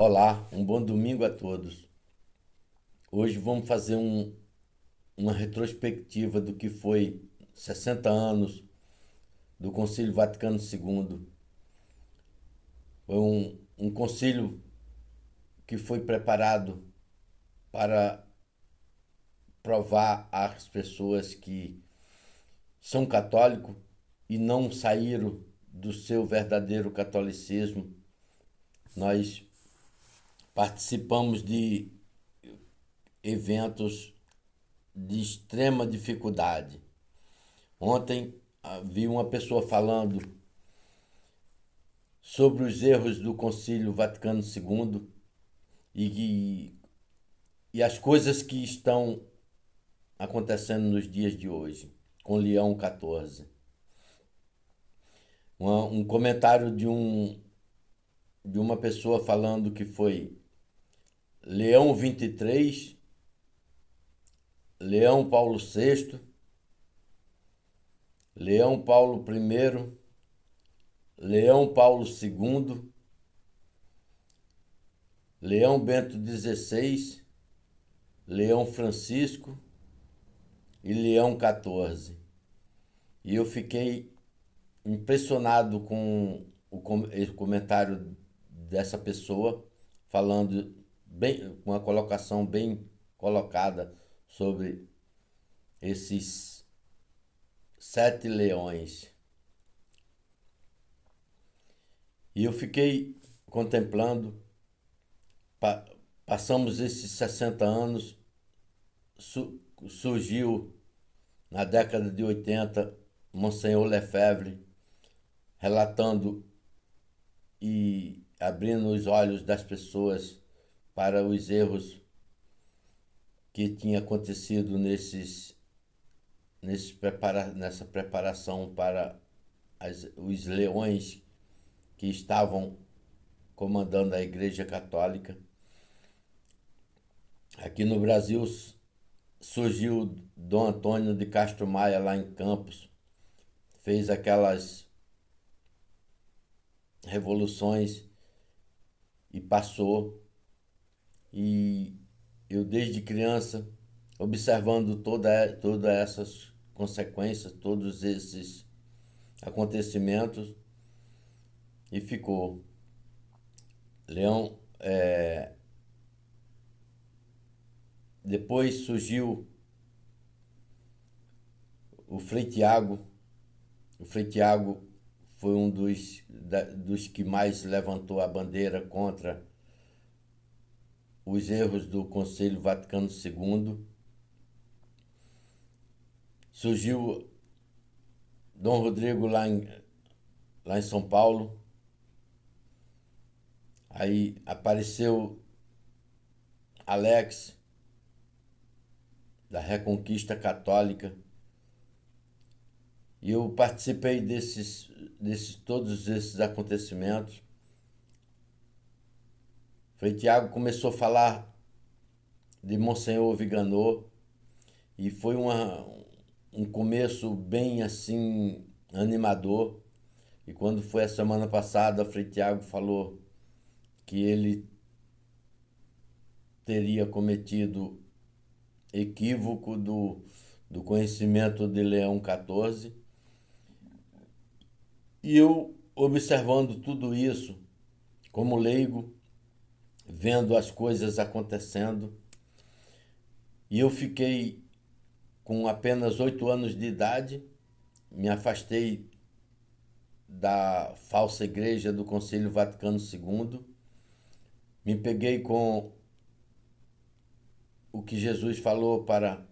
Olá, um bom domingo a todos. Hoje vamos fazer uma retrospectiva do que foi 60 anos do Concílio Vaticano II. Foi um concílio que foi preparado para provar às pessoas que são católicos e não saíram do seu verdadeiro catolicismo. Nós participamos de eventos de extrema dificuldade. Ontem vi uma pessoa falando sobre os erros do Concílio Vaticano II e, e as coisas que estão acontecendo nos dias de hoje, com Leão XIV. Um comentário de uma pessoa falando que foi Leão 23, Leão Paulo VI, Leão Paulo I, Leão Paulo II, Leão Bento XVI, Leão Francisco e Leão XIV. E eu fiquei impressionado com o comentário dessa pessoa, falando bem, com uma colocação bem colocada sobre esses 7 leões. E eu fiquei contemplando, passamos esses 60 anos, surgiu na década de 80 Monsenhor Lefebvre relatando e abrindo os olhos das pessoas para os erros que tinha acontecido nessa preparação para os leões que estavam comandando a Igreja Católica. Aqui no Brasil surgiu Dom Antônio de Castro Maia lá em Campos, fez aquelas revoluções e passou. E eu desde criança observando todas essas consequências, todos esses acontecimentos, e ficou. Leão, depois surgiu o Frei Tiago. O Frei Tiago foi um dos que mais levantou a bandeira contra os erros do Concílio Vaticano II. Surgiu Dom Rodrigo lá em São Paulo. Aí apareceu Alex, da Reconquista Católica. E eu participei todos esses acontecimentos. Frei Tiago começou a falar de Monsenhor Viganò e foi um começo bem assim animador. E quando foi a semana passada, Frei Tiago falou que ele teria cometido equívoco do conhecimento de Leão XIV. E eu, observando tudo isso, como leigo, vendo as coisas acontecendo, e eu fiquei com apenas 8 anos de idade, me afastei da falsa igreja do Concílio Vaticano II, me peguei com o que Jesus falou para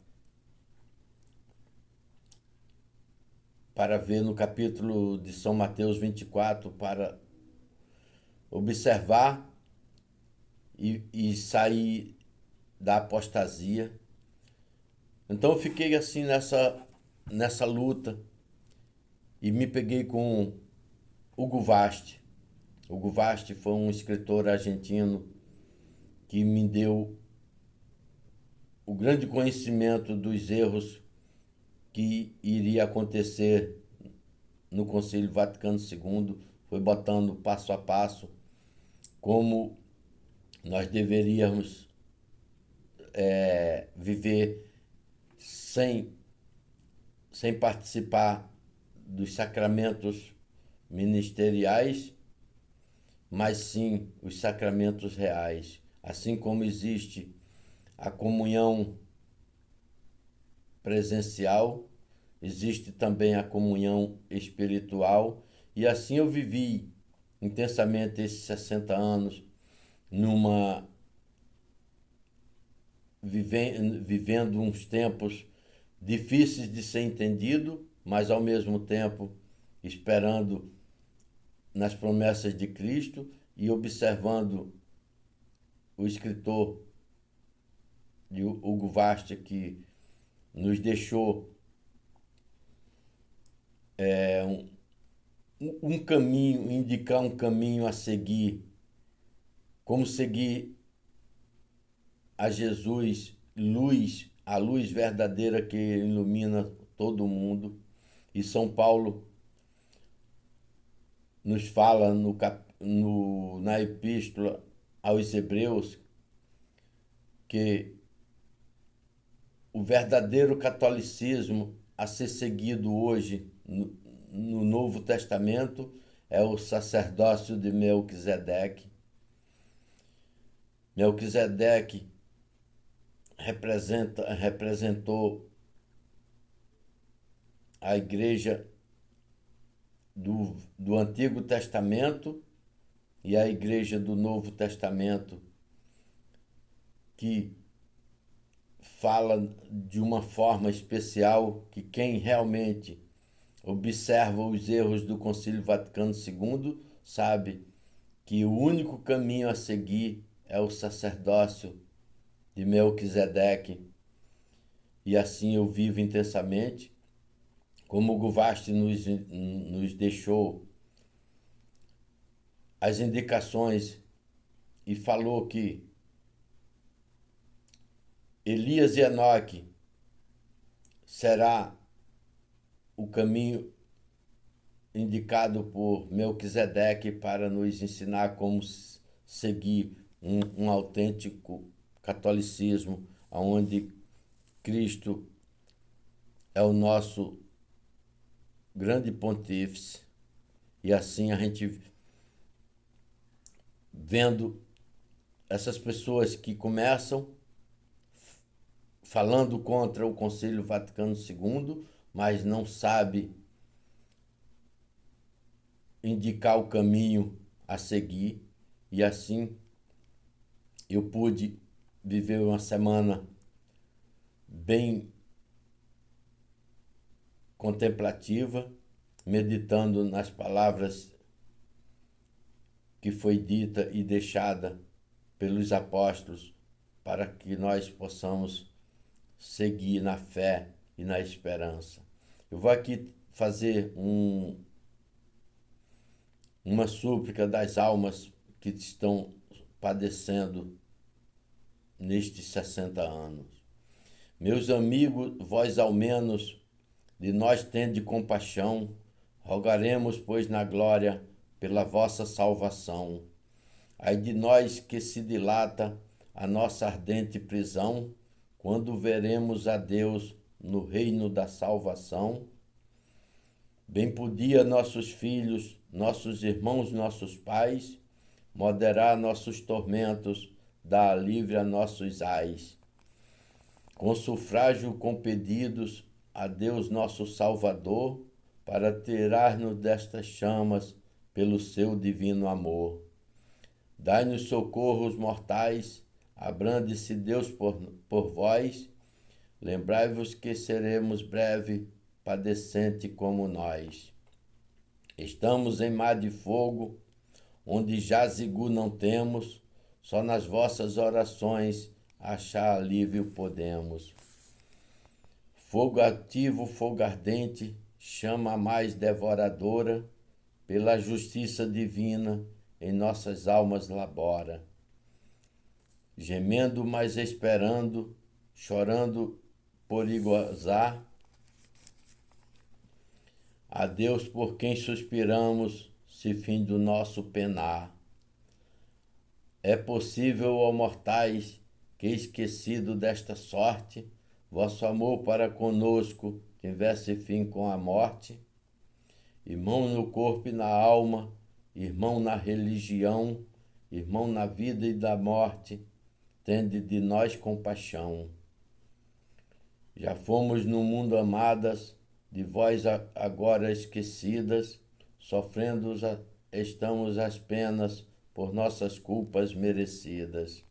ver no capítulo de São Mateus 24, para observar e sair da apostasia. Então eu fiquei assim nessa luta e me peguei com Hugo Vast. Hugo Vast foi um escritor argentino que me deu o grande conhecimento dos erros que iria acontecer no Concílio Vaticano II, foi botando passo a passo como nós deveríamos viver sem participar dos sacramentos ministeriais, mas sim os sacramentos reais. Assim como existe a comunhão presencial, existe também a comunhão espiritual, e assim eu vivi intensamente esses 60 anos numa vivendo uns tempos difíceis de ser entendido, mas ao mesmo tempo esperando nas promessas de Cristo e observando o escritor Hugo Vasta, que nos deixou um caminho, indicar um caminho a seguir, como seguir a Jesus, luz, a luz verdadeira que ilumina todo mundo. E São Paulo nos fala na epístola aos Hebreus que o verdadeiro catolicismo a ser seguido hoje no Novo Testamento é o sacerdócio de Melquisedeque. Melquisedeque representou a igreja do Antigo Testamento e a igreja do Novo Testamento, que fala de uma forma especial que quem realmente observa os erros do Concílio Vaticano II sabe que o único caminho a seguir é o sacerdócio de Melquisedeque. E assim eu vivo intensamente, como o Guvasti nos deixou as indicações e falou que Elias e Enoque será o caminho indicado por Melquisedeque para nos ensinar como seguir um autêntico catolicismo, onde Cristo é o nosso grande pontífice. E assim a gente vendo essas pessoas que começam falando contra o Concílio Vaticano II, mas não sabe indicar o caminho a seguir, e assim eu pude viver uma semana bem contemplativa, meditando nas palavras que foi dita e deixada pelos apóstolos para que nós possamos seguir na fé e na esperança. Eu vou aqui fazer uma súplica das almas que estão padecendo nestes 60 anos. Meus amigos, vós ao menos de nós tende compaixão, rogaremos, pois, na glória, pela vossa salvação. Ai de nós que se dilata a nossa ardente prisão, quando veremos a Deus no reino da salvação. Bem podia nossos filhos, nossos irmãos, nossos pais, moderar nossos tormentos, dar alívio a nossos ais. Com sufrágio compedidos a Deus nosso Salvador, para tirar-nos destas chamas pelo seu divino amor. Dai-nos socorros mortais, abrande-se Deus por vós, lembrai-vos que seremos breve padecente como nós. Estamos em mar de fogo, onde jazigo não temos, só nas vossas orações achar alívio podemos. Fogo ativo, fogo ardente, chama mais devoradora, pela justiça divina em nossas almas labora. Gemendo, mas esperando, chorando por gozar, a Deus por quem suspiramos, se fim do nosso penar. É possível, ó mortais, que esquecido desta sorte, vosso amor para conosco tivesse fim com a morte? Irmão no corpo e na alma, irmão na religião, irmão na vida e da morte, tende de nós compaixão. Já fomos no mundo amadas, de vós agora esquecidas, sofrendo estamos as penas por nossas culpas merecidas.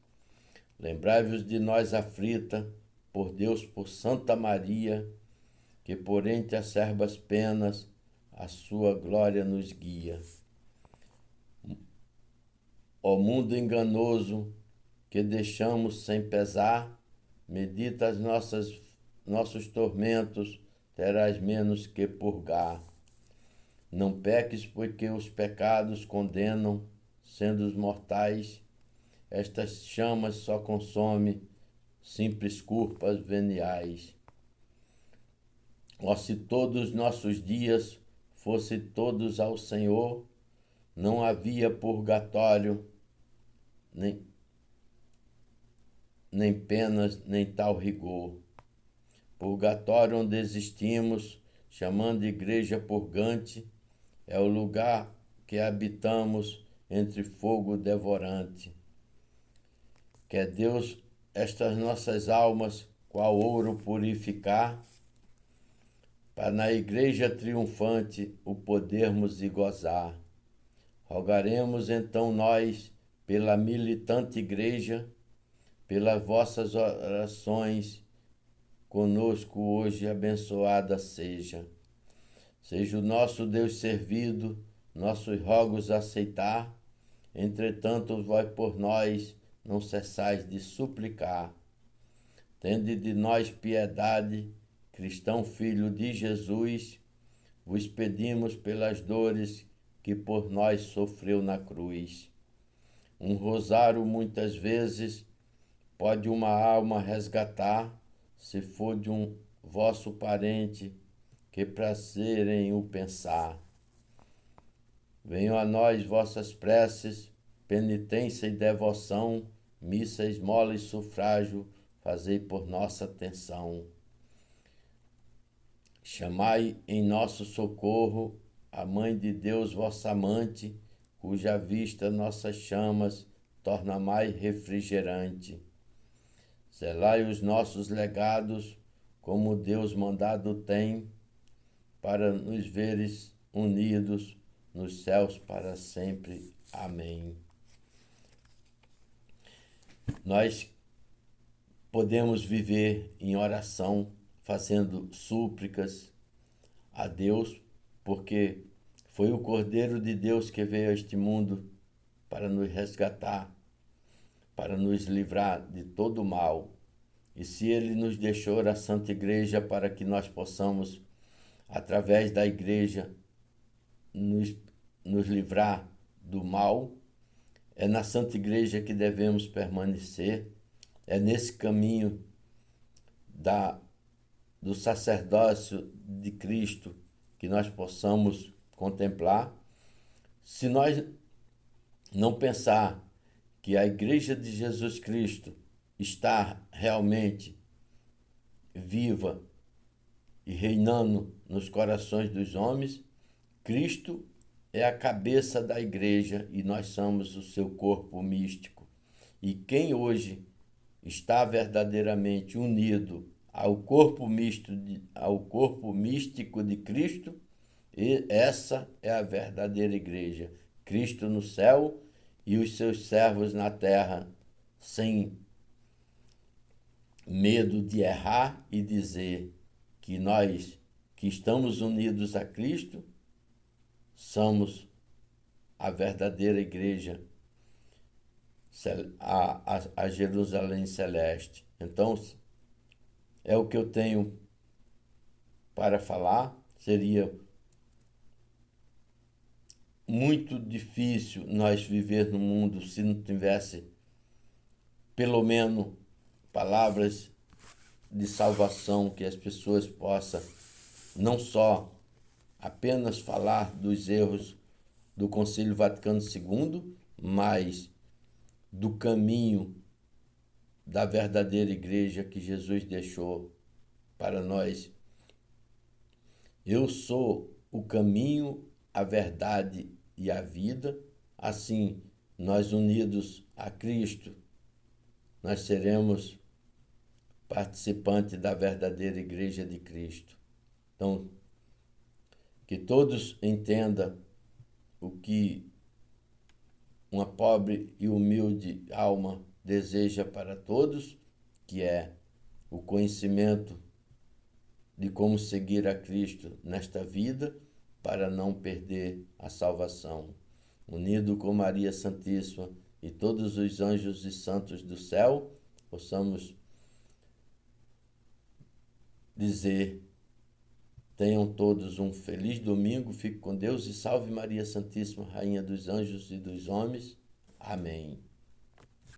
Lembrai-vos de nós aflita, por Deus, por Santa Maria, que por entre acerbas penas a sua glória nos guia. Ó mundo enganoso, que deixamos sem pesar, medita as nossos tormentos, terás menos que purgar. Não peques, porque os pecados condenam, sendo os mortais, estas chamas só consome simples culpas veniais. Ó, se todos os nossos dias fossem todos ao Senhor, não havia purgatório, nem penas, nem tal rigor. Purgatório onde existimos, chamando de igreja purgante, é o lugar que habitamos entre fogo devorante. Quer Deus estas nossas almas, qual ouro purificar, para na igreja triunfante o podermos e gozar. Rogaremos então nós, pela militante igreja, pelas vossas orações, conosco hoje abençoada seja. Seja o nosso Deus servido, nossos rogos aceitar, entretanto vós por nós não cessais de suplicar. Tende de nós piedade, cristão filho de Jesus, vos pedimos pelas dores que por nós sofreu na cruz. Um rosário muitas vezes pode uma alma resgatar, se for de um vosso parente, que prazer em o pensar. Venham a nós vossas preces, penitência e devoção, missa, esmola e sufrágio, fazei por nossa atenção. Chamai em nosso socorro a Mãe de Deus, vossa amante, cuja vista nossas chamas torna mais refrigerante. Selai os nossos legados, como Deus mandado tem, para nos veres unidos nos céus para sempre. Amém. Nós podemos viver em oração, fazendo súplicas a Deus, porque foi o Cordeiro de Deus que veio a este mundo para nos resgatar, para nos livrar de todo o mal. E se Ele nos deixou a Santa Igreja para que nós possamos, através da Igreja, nos livrar do mal, é na Santa Igreja que devemos permanecer, é nesse caminho do sacerdócio de Cristo que nós possamos contemplar. Se nós não pensar que a Igreja de Jesus Cristo está realmente viva e reinando nos corações dos homens, Cristo é a cabeça da Igreja e nós somos o seu corpo místico. E quem hoje está verdadeiramente unido ao corpo místico de Cristo, e essa é a verdadeira igreja. Cristo no céu e os seus servos na terra, sem medo de errar e dizer que nós que estamos unidos a Cristo somos a verdadeira igreja, a Jerusalém Celeste. Então, é o que eu tenho para falar. Seria muito difícil nós viver no mundo se não tivesse, pelo menos, palavras de salvação, que as pessoas possam não só apenas falar dos erros do Concílio Vaticano II, mas do caminho da verdadeira igreja que Jesus deixou para nós. Eu sou o caminho, a verdade e a vida. Assim, nós unidos a Cristo, nós seremos participantes da verdadeira igreja de Cristo. Então, que todos entendam o que uma pobre e humilde alma deseja para todos, que é o conhecimento de como seguir a Cristo nesta vida para não perder a salvação. Unido com Maria Santíssima e todos os anjos e santos do céu, possamos dizer: tenham todos um feliz domingo, fique com Deus e salve Maria Santíssima, Rainha dos anjos e dos homens. Amém.